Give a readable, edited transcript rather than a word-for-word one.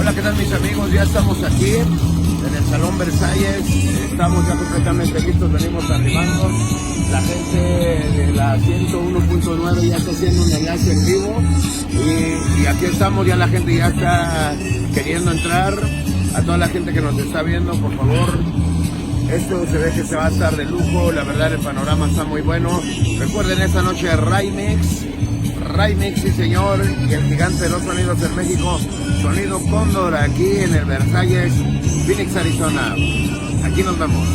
Hola, ¿qué tal mis amigos? Ya estamos aquí en el Salón Versalles, estamos ya completamente listos, venimos arribando. La gente de la 101.9 ya está haciendo un enlace en vivo y aquí estamos, ya la gente ya está queriendo entrar. A toda la gente que nos está viendo, por favor, esto se ve que se va a estar de lujo, la verdad el panorama está muy bueno. Recuerden esta noche Raimix, sí señor, y el gigante de los sonidos en México, Sonido Cóndor, aquí en el Versalles, Phoenix, Arizona. Aquí nos vemos.